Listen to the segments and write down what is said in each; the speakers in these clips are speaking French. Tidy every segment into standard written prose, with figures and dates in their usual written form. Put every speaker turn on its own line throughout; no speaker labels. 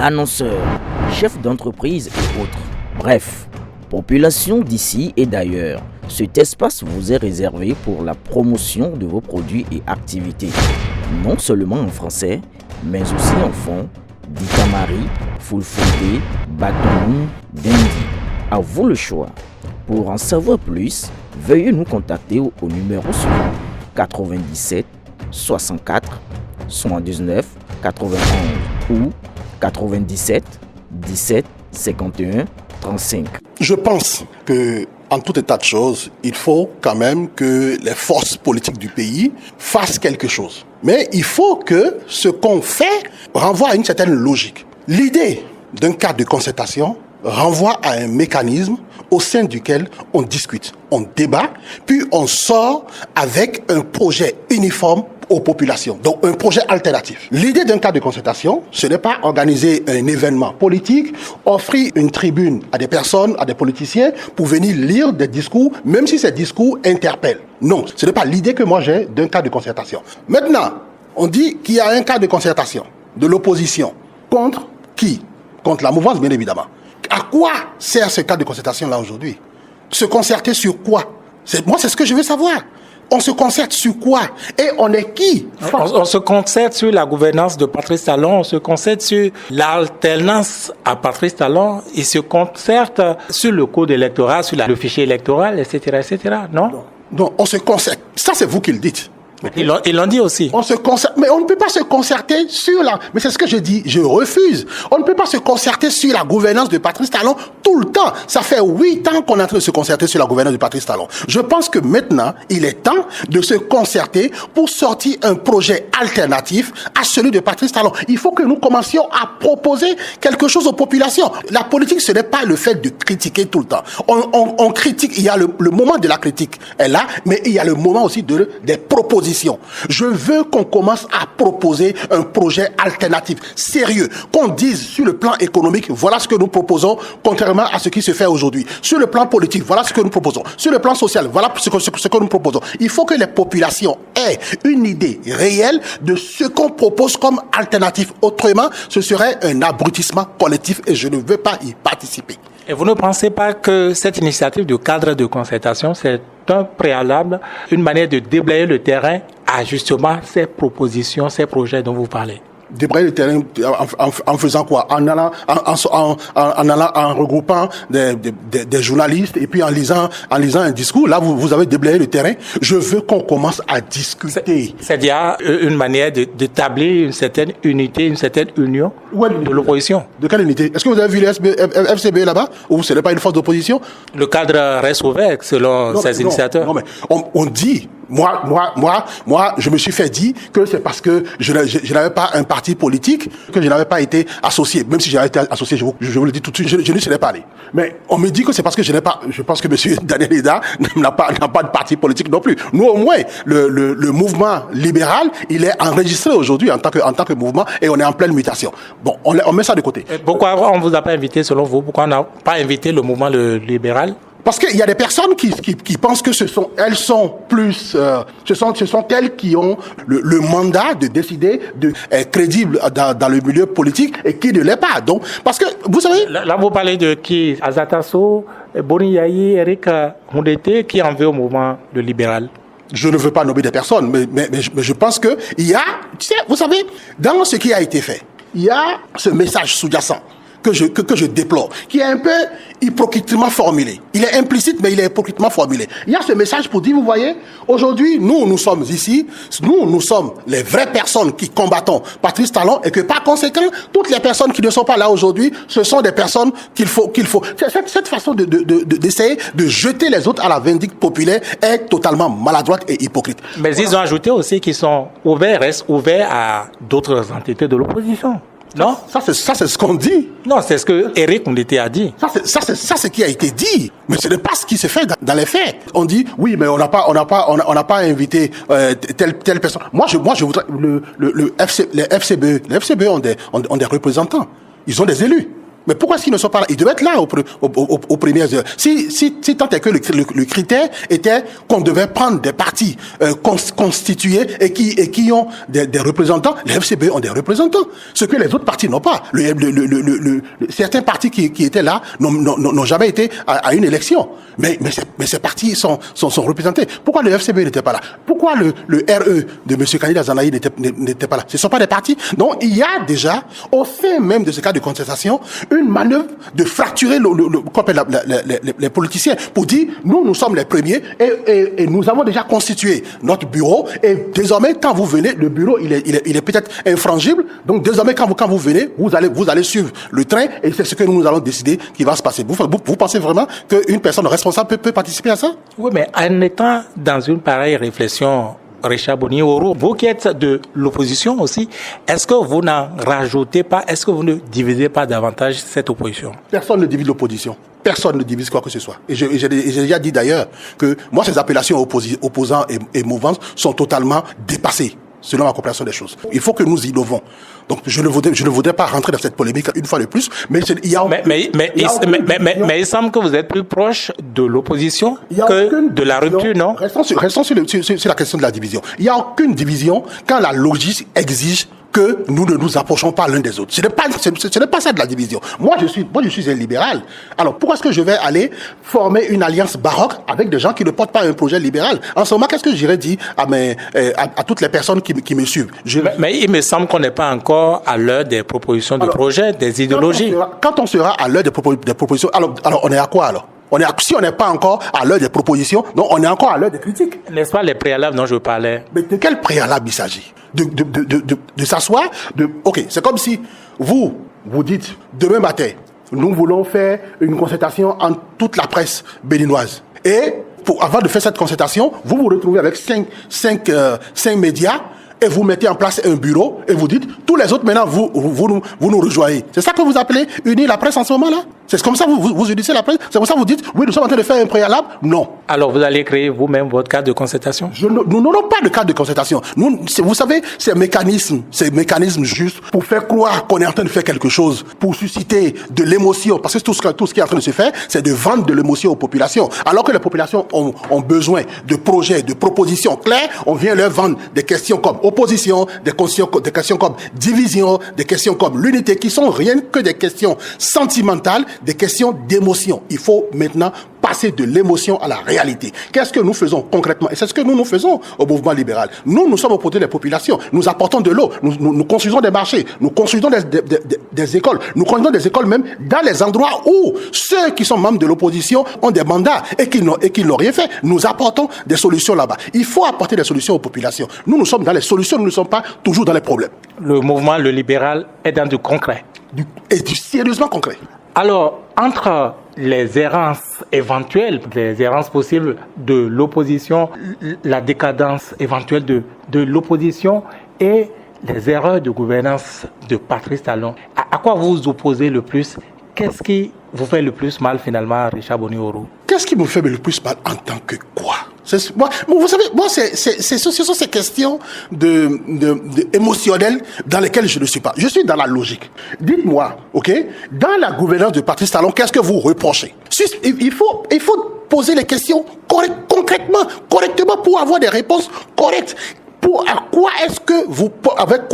annonceurs, chefs d'entreprise et autres. Bref, population d'ici et d'ailleurs, cet espace vous est réservé pour la promotion de vos produits et activités, non seulement en français, mais aussi en fond, Dikamari, Fulfulde, Batoum, Dendi. À vous le choix. Pour en savoir plus, veuillez nous contacter au numéro suivant 97 64 79 91 ou 97 17 51 35.
Je pense que, en tout état de choses, il faut quand même que les forces politiques du pays fassent quelque chose. Mais il faut que ce qu'on fait renvoie à une certaine logique. L'idée d'un cadre de concertation renvoie à un mécanisme au sein duquel on discute, on débat, puis on sort avec un projet uniforme aux populations, donc un projet alternatif. L'idée d'un cadre de concertation, ce n'est pas organiser un événement politique, offrir une tribune à des personnes, à des politiciens, pour venir lire des discours, même si ces discours interpellent. Non, ce n'est pas l'idée que moi j'ai d'un cadre de concertation. Maintenant, on dit qu'il y a un cadre de concertation de l'opposition. Contre qui? Contre la mouvance, bien évidemment. À quoi sert ce cadre de concertation-là aujourd'hui? Se concerter sur quoi? Moi, c'est ce que je veux savoir. On se concerte sur quoi? Et on est qui?
On se concerte sur la gouvernance de Patrice Talon, on se concerte sur l'alternance à Patrice Talon, il se concerte sur le code électoral, sur le fichier électoral, etc., non?
Non, on se concerte. Ça, c'est vous qui le dites.
Ils l'ont dit aussi.
On se concerte, mais on ne peut pas se concerter sur la... Mais c'est ce que je dis, je refuse. On ne peut pas se concerter sur la gouvernance de Patrice Talon tout le temps. Ça fait 8 ans qu'on est en train de se concerter sur la gouvernance de Patrice Talon. Je pense que maintenant, il est temps de se concerter pour sortir un projet alternatif à celui de Patrice Talon. Il faut que nous commencions à proposer quelque chose aux populations. La politique, ce n'est pas le fait de critiquer tout le temps. On critique, il y a le moment de la critique est là, mais il y a le moment aussi des propositions. Je veux qu'on commence à proposer un projet alternatif, sérieux, qu'on dise sur le plan économique, voilà ce que nous proposons, contrairement à ce qui se fait aujourd'hui. Sur le plan politique, voilà ce que nous proposons. Sur le plan social, voilà ce que nous proposons. Il faut que les populations aient une idée réelle de ce qu'on propose comme alternative. Autrement, ce serait un abrutissement collectif et je ne veux pas y participer.
Et vous ne pensez pas que cette initiative de cadre de concertation, c'est un préalable, une manière de déblayer le terrain à justement ces propositions, ces projets dont vous parlez?
Débrayer le terrain en faisant quoi? En allant en regroupant des journalistes et puis en lisant un discours. Là, vous avez déblayé le terrain. Je veux qu'on commence à discuter.
C'est-à-dire une manière d'établir une certaine unité, une certaine union de l'opposition.
De quelle unité? Est-ce que vous avez vu le FCB là-bas? Ou ce n'est pas une force d'opposition?
Le cadre reste ouvert selon ses initiateurs.
Non, mais on dit... Moi, je me suis fait dire que c'est parce que je n'avais pas un parti politique, que je n'avais pas été associé. Même si j'avais été associé, je vous le dis tout de suite, je ne serais pas allé. Mais on me dit que c'est parce que je pense que M. Daniel Heda n'a pas de parti politique non plus. Nous, au moins, le mouvement libéral, il est enregistré aujourd'hui en tant que mouvement et on est en pleine mutation. Bon, on met ça de côté.
Et pourquoi on ne vous a pas invité, selon vous? Pourquoi on n'a pas invité le mouvement libéral?
Parce qu'il y a des personnes qui pensent que ce sont elles qui ont le mandat de décider de être crédible dans le milieu politique et qui ne l'est pas. Donc, parce que, vous savez...
Là, vous parlez de qui? Azatasso, Boni Yayi, Eric Moudete, qui en veut au mouvement libéral?
Je ne veux pas nommer des personnes, mais je pense que il y a, vous savez, dans ce qui a été fait, il y a ce message sous-jacent que je déplore, qui est un peu hypocritement formulé. Il est implicite, mais il est hypocritement formulé. Il y a ce message pour dire, vous voyez, aujourd'hui, nous sommes ici, nous sommes les vraies personnes qui combattons Patrice Talon, et que par conséquent, toutes les personnes qui ne sont pas là aujourd'hui, ce sont des personnes qu'il faut. Cette façon d'essayer de jeter les autres à la vindicte populaire est totalement maladroite et hypocrite.
Mais voilà. Ils ont ajouté aussi qu'ils restent ouverts à d'autres entités de l'opposition. Non?
Ça, c'est ce qu'on dit.
Non, c'est ce que Eric Moudete a dit.
Ça, c'est ce qui a été dit. Mais ce n'est pas ce qui se fait dans les faits. On dit, oui, mais on n'a pas invité telle personne. Moi, je voudrais, les FCB ont des représentants. Ils ont des élus. Mais pourquoi est-ce qu'ils ne sont pas là? Ils devaient être là aux premières heures. Si tant est que le critère était qu'on devait prendre des partis constitués et qui ont des représentants, les FCBE ont des représentants. Ce que les autres partis n'ont pas. Certains partis qui étaient là n'ont jamais été à une élection. Mais ces partis sont représentés. Pourquoi le FCBE n'était pas là? Pourquoi le RE de M. Kandida Zanaï n'était pas là? Ce ne sont pas des partis. Donc il y a déjà, au sein même de ce cas de contestation, une manœuvre de fracturer les politiciens pour dire nous sommes les premiers et nous avons déjà constitué notre bureau et désormais quand vous venez, le bureau il est peut-être infrangible, donc désormais quand vous venez, vous allez suivre le train et c'est ce que nous allons décider qui va se passer. Vous pensez vraiment qu'une personne responsable peut participer à ça?
Oui, mais en étant dans une pareille réflexion, Richard Boni-Oro, vous qui êtes de l'opposition aussi, est-ce que vous n'en rajoutez pas, est-ce que vous ne divisez pas davantage cette opposition?
Personne ne divise l'opposition. Personne ne divise quoi que ce soit. Et j'ai déjà dit d'ailleurs que moi, ces appellations opposants et mouvances sont totalement dépassées, selon ma compréhension des choses. Il faut que nous innovons. Donc, je ne voudrais pas rentrer dans cette polémique une fois de plus, mais
il semble que vous êtes plus proche de l'opposition que de la rupture, non?
Restons sur la question de la division. Il n'y a aucune division quand la logique exige que nous ne nous approchons pas l'un des autres. Ce n'est pas ça de la division. Moi, je suis un libéral. Alors, pourquoi est-ce que je vais aller former une alliance baroque avec des gens qui ne portent pas un projet libéral? En ce moment, qu'est-ce que j'irais dire à toutes les personnes qui me suivent?
Mais il me semble qu'on n'est pas encore à l'heure des propositions de projets, des idéologies.
Quand on sera à l'heure des propositions, alors on est à quoi alors? Si on n'est pas encore à l'heure des propositions, donc on est encore à l'heure des critiques.
N'est-ce pas les préalables dont je parlais?
Mais de quel préalable il s'agit? De s'asseoir, ok, c'est comme si vous dites, demain matin, nous voulons faire une concertation en toute la presse béninoise. Et avant de faire cette concertation, vous vous retrouvez avec cinq médias et vous mettez en place un bureau et vous dites, tous les autres maintenant, vous nous rejoignez. C'est ça que vous appelez unir la presse en ce moment-là? C'est comme ça que vous unissez la presse? C'est comme ça que vous dites, oui, nous sommes en train de faire un préalable? Non.
Alors vous allez créer vous-même votre cadre de concertation?
Nous n'aurons pas de cadre de concertation. Vous savez, c'est un mécanisme juste pour faire croire qu'on est en train de faire quelque chose, pour susciter de l'émotion. Parce que tout ce qui est en train de se faire, c'est de vendre de l'émotion aux populations. Alors que les populations ont besoin de projets, de propositions claires, on vient leur vendre des questions comme opposition, des questions comme division, des questions comme l'unité, qui sont rien que des questions sentimentales, des questions d'émotion. Il faut maintenant passer de l'émotion à la réalité. Qu'est-ce que nous faisons concrètement? Et c'est ce que nous faisons au mouvement libéral. Nous sommes aux côtés des populations. Nous apportons de l'eau. Nous construisons des marchés. Nous construisons des écoles. Nous construisons des écoles même dans les endroits où ceux qui sont membres de l'opposition ont des mandats et qui n'ont rien fait. Nous apportons des solutions là-bas. Il faut apporter des solutions aux populations. Nous sommes dans les solutions, nous ne sommes pas toujours dans les problèmes.
Le mouvement, le libéral, est dans du concret.
Et du sérieusement concret.
Alors, entre les errances éventuelles, les errances possibles de l'opposition, la décadence éventuelle de l'opposition et les erreurs de gouvernance de Patrice Talon, à quoi vous vous opposez le plus? Qu'est-ce qui vous fait le plus mal finalement, Richard Boni-Oro?
Qu'est-ce qui me fait le plus mal en tant que quoi? Vous savez, moi, ce sont ces questions émotionnelles dans lesquelles je ne suis pas. Je suis dans la logique. Dites-moi, ok, dans la gouvernance de Patrice Talon, qu'est-ce que vous reprochez? Il faut poser les questions correctement pour avoir des réponses correctes. Avec quoi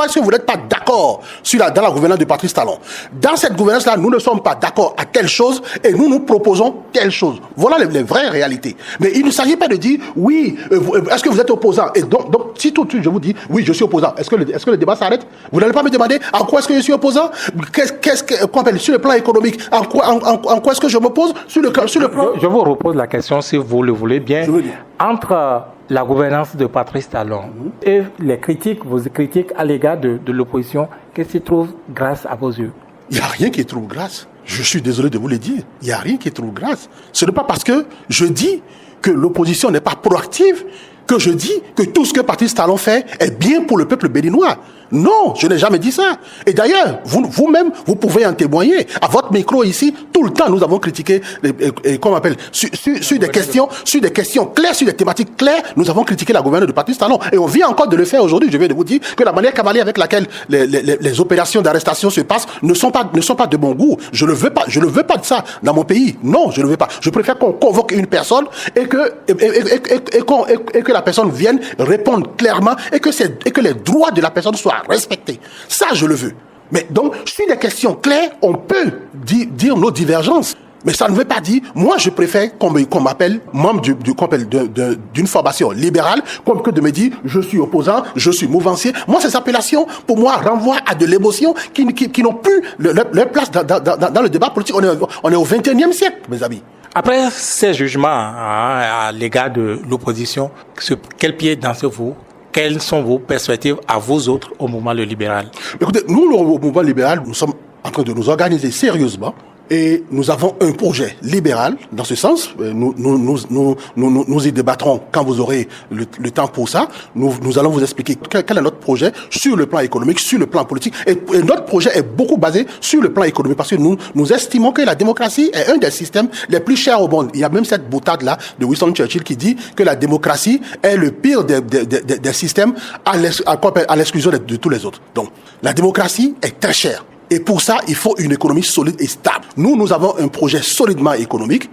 est-ce que vous n'êtes pas d'accord dans la gouvernance de Patrice Talon? Dans cette gouvernance-là, nous ne sommes pas d'accord à telle chose et nous proposons telle chose. Voilà les vraies réalités. Mais il ne s'agit pas de dire, oui, est-ce que vous êtes opposant? Et donc, si tout de suite je vous dis, oui, je suis opposant, est-ce que le débat s'arrête? Vous n'allez pas me demander en quoi est-ce que je suis opposant? Sur le plan économique, en quoi est-ce que je m'oppose? Sur le plan...
Je vous repose la question, si vous le voulez bien. Entre la gouvernance de Patrice Talon et vos critiques à l'égard de l'opposition, qu'est-ce qui trouve grâce à vos yeux?
Il n'y a rien qui trouve grâce. Je suis désolé de vous le dire. Il n'y a rien qui trouve grâce. Ce n'est pas parce que je dis que l'opposition n'est pas proactive que je dis que tout ce que Patrice Talon fait est bien pour le peuple béninois. Non, je n'ai jamais dit ça. Et d'ailleurs, vous-même, vous pouvez en témoigner. À votre micro ici, tout le temps, nous avons critiqué, comment on appelle, sur des questions claires, sur des thématiques claires, nous avons critiqué la gouverneure de Patrice Talon. Et on vient encore de le faire aujourd'hui. Je viens de vous dire que la manière cavalière avec laquelle les opérations d'arrestation se passent ne sont pas de bon goût. Je ne veux pas de ça dans mon pays. Non, je ne veux pas. Je préfère qu'on convoque une personne et que la personne vienne répondre clairement et que les droits de la personne soient respectés. Ça, je le veux. Mais donc, sur des questions claires, on peut dire nos divergences. Mais ça ne veut pas dire, moi je préfère qu'on m'appelle membre d'une formation libérale, comme que de me dire, je suis opposant, je suis mouvancier. Moi, ces appellations, pour moi, renvoient à de l'émotion qui n'ont plus leur place dans le débat politique. On est au 21e siècle, mes amis.
Après ces jugements à l'égard de l'opposition, quel pied dansez-vous? Quelles sont vos perspectives à vous autres au mouvement Le Libéral?
Écoutez, nous, au mouvement libéral, nous sommes en train de nous organiser sérieusement. Et nous avons un projet libéral dans ce sens. Nous y débattrons quand vous aurez le temps pour ça. Nous allons vous expliquer quel est notre projet sur le plan économique, sur le plan politique. Et notre projet est beaucoup basé sur le plan économique parce que nous estimons que la démocratie est un des systèmes les plus chers au monde. Il y a même cette boutade-là de Winston Churchill qui dit que la démocratie est le pire des systèmes à l'exclusion de tous les autres. Donc, la démocratie est très chère. Et pour ça, il faut une économie solide et stable. Nous avons un projet solidement économique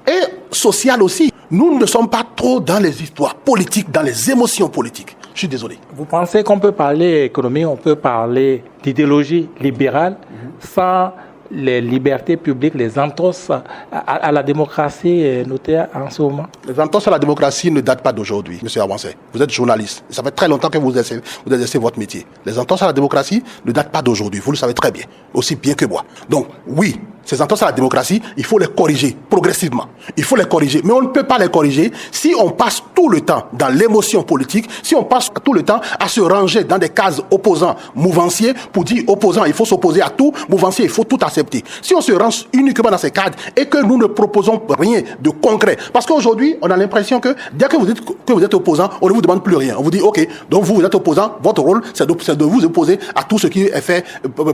et social aussi. Nous ne sommes pas trop dans les histoires politiques, dans les émotions politiques. Je suis désolé.
Vous pensez qu'on peut parler économie, on peut parler d'idéologie libérale sans les libertés publiques, les entorses à la démocratie notées en ce moment?
Les entorses à la démocratie ne datent pas d'aujourd'hui, M. Avancé. Vous êtes journaliste. Ça fait très longtemps que vous exercez votre métier. Les entorses à la démocratie ne datent pas d'aujourd'hui. Vous le savez très bien. Aussi bien que moi. Donc, oui, ces entorses à la démocratie, il faut les corriger progressivement. Il faut les corriger. Mais on ne peut pas les corriger si on passe tout le temps dans l'émotion politique, si on passe tout le temps à se ranger dans des cases opposants, mouvanciers, pour dire opposant, il faut s'opposer à tout, mouvancier, il faut tout accepter. Si on se range uniquement dans ces cadres et que nous ne proposons rien de concret, parce qu'aujourd'hui, on a l'impression que dès que vous êtes opposant, on ne vous demande plus rien. On vous dit, ok, donc vous êtes opposant, votre rôle, c'est de vous opposer à tout ce qui est fait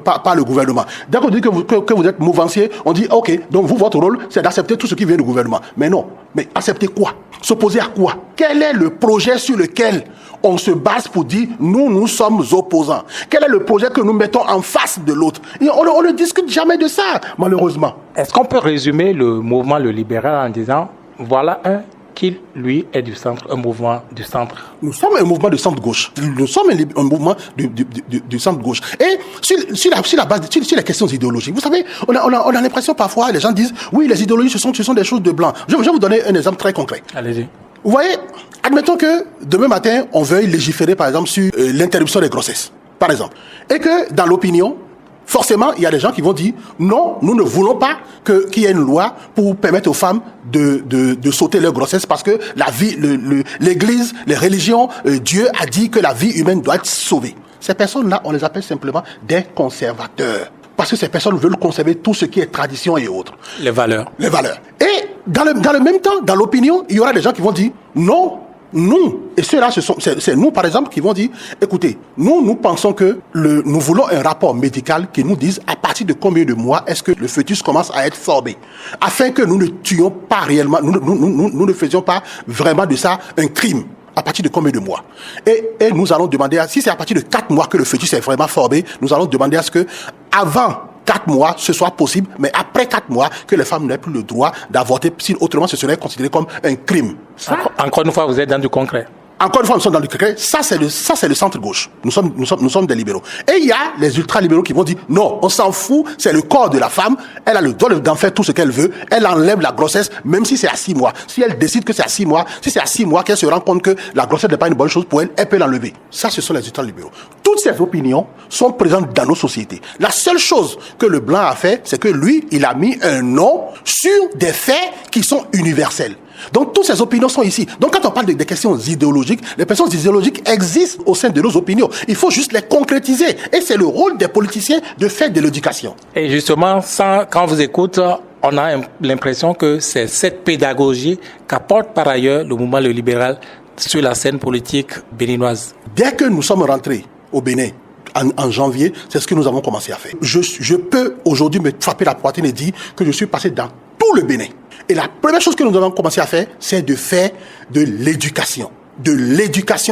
par le gouvernement. Dès qu'on dit que vous êtes mouvancier, on dit, ok, donc vous, votre rôle, c'est d'accepter tout ce qui vient du gouvernement. Mais non, mais accepter quoi? S'opposer à quoi? Quel est le projet sur lequel on se base pour dire, nous sommes opposants? Quel est le projet que nous mettons en face de l'autre? Et on ne discute jamais de ça, malheureusement.
Est-ce qu'on peut résumer le mouvement Le Libéral en disant, voilà qui, lui, est du centre, un mouvement du centre?
Nous sommes un mouvement de centre-gauche. Nous sommes un mouvement du centre-gauche. Et sur les questions idéologiques, vous savez, on a l'impression parfois, les gens disent, oui, les idéologies, ce sont des choses de blanc. Je vais vous donner un exemple très concret.
Allez-y.
Vous voyez, admettons que demain matin, on veuille légiférer, par exemple, sur l'interruption des grossesses, par exemple. Et que dans l'opinion, forcément, il y a des gens qui vont dire non, nous ne voulons pas qu'il y ait une loi pour permettre aux femmes de sauter leur grossesse parce que la vie, l'Église, les religions, Dieu a dit que la vie humaine doit être sauvée. Ces personnes-là, on les appelle simplement des conservateurs. Parce que ces personnes veulent conserver tout ce qui est tradition et autres.
Les valeurs.
Les valeurs. Et dans le même temps, dans l'opinion, il y aura des gens qui vont dire non. Nous, et ceux-là, c'est nous par exemple qui vont dire, écoutez, nous pensons que nous voulons un rapport médical qui nous dise à partir de combien de mois est-ce que le fœtus commence à être formé, afin que nous ne tuions pas réellement, nous ne faisions pas vraiment de ça un crime. À partir de combien de mois? Et nous allons demander, si c'est à partir de 4 mois que le fœtus est vraiment formé, nous allons demander à ce que, avant 4 mois, ce soit possible, mais après 4 mois, que les femmes n'aient plus le droit d'avorter, si autrement ce serait considéré comme un crime. Ça,
encore une fois, vous êtes dans du concret.
Encore une fois, nous sommes dans le concret. Ça, c'est le centre-gauche. Nous sommes des libéraux. Et il y a les ultra-libéraux qui vont dire, non, on s'en fout, c'est le corps de la femme, elle a le droit d'en faire tout ce qu'elle veut, elle enlève la grossesse, même si c'est à 6 mois. Si elle décide que c'est à 6 mois, si c'est à 6 mois qu'elle se rend compte que la grossesse n'est pas une bonne chose pour elle, elle peut l'enlever. Ça, ce sont les ultra-libéraux. Toutes ces opinions sont présentes dans nos sociétés. La seule chose que le blanc a fait, c'est que lui, il a mis un nom sur des faits qui sont universels. Donc, toutes ces opinions sont ici. Donc, quand on parle des questions idéologiques, les questions idéologiques existent au sein de nos opinions. Il faut juste les concrétiser. Et c'est le rôle des politiciens de faire de l'éducation.
Et justement, quand on vous écoute, on a l'impression que c'est cette pédagogie qu'apporte par ailleurs le mouvement Le Libéral sur la scène politique béninoise?
Dès que nous sommes rentrés au Bénin, en janvier, c'est ce que nous avons commencé à faire. Je peux aujourd'hui me frapper la poitrine et dire que je suis passé dans tout le Bénin. Et la première chose que nous avons commencé à faire, c'est de faire de l'éducation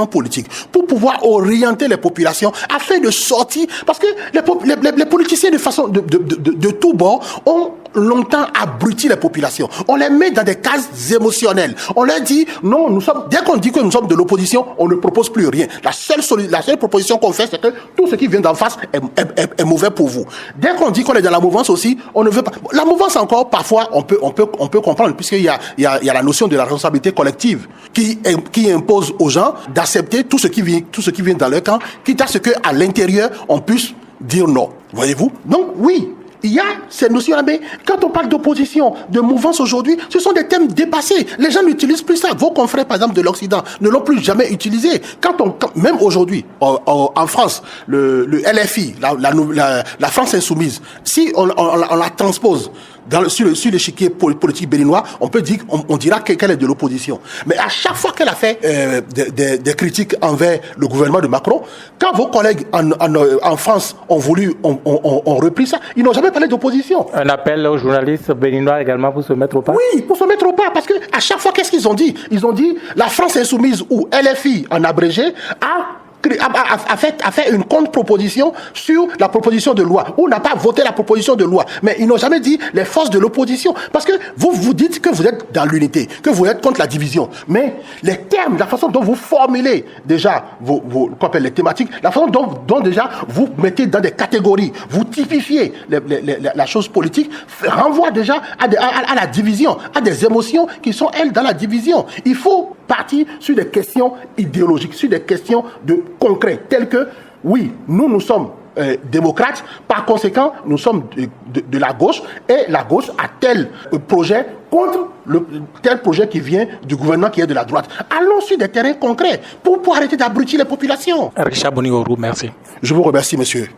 politique pour pouvoir orienter les populations afin de sortir, parce que les politiciens de tous bords ont longtemps abruti les populations. On les met dans des cases émotionnelles. On leur dit non, dès qu'on dit que nous sommes de l'opposition, on ne propose plus rien. La seule proposition qu'on fait, c'est que tout ce qui vient d'en face est mauvais pour vous. Dès qu'on dit qu'on est dans la mouvance aussi, on ne veut pas. La mouvance encore, parfois, on peut comprendre, puisqu'il y a la notion de la responsabilité collective qui impose aux gens d'accepter tout ce qui vient dans leur camp, quitte à ce qu'à l'intérieur, on puisse dire non. Voyez-vous? Donc, oui, il y a ces notions-là, mais quand on parle d'opposition, de mouvance aujourd'hui, ce sont des thèmes dépassés. Les gens n'utilisent plus ça. Vos confrères, par exemple, de l'Occident, ne l'ont plus jamais utilisé. Même aujourd'hui, en France, le LFI, la France insoumise, si on la transpose sur l'échiquier politique béninois, on peut dire, on dira qu'elle est de l'opposition. Mais à chaque fois qu'elle a fait des critiques envers le gouvernement de Macron, quand vos collègues en France ont repris ça, ils n'ont jamais parlé d'opposition.
Un appel aux journalistes béninois également pour se mettre au pas?
Oui, pour se mettre au pas, parce que à chaque fois, qu'est-ce qu'ils ont dit? Ils ont dit, la France insoumise, ou LFI en abrégé, a fait une contre-proposition sur la proposition de loi, ou n'a pas voté la proposition de loi. Mais ils n'ont jamais dit les forces de l'opposition. Parce que vous dites que vous êtes dans l'unité, que vous êtes contre la division. Mais les termes, la façon dont vous formulez déjà les thématiques, la façon dont déjà vous mettez dans des catégories, vous typifiez la chose politique, renvoie déjà à la division, à des émotions qui sont, elles, dans la division. Il faut partir sur des questions idéologiques, sur des questions concrets, tels que, oui, nous sommes démocrates, par conséquent, nous sommes de la gauche, et la gauche a tel projet contre tel projet qui vient du gouvernement qui est de la droite. Allons sur des terrains concrets pour arrêter d'abrutir les populations.
Richard Boniorou, merci.
Je vous remercie, monsieur.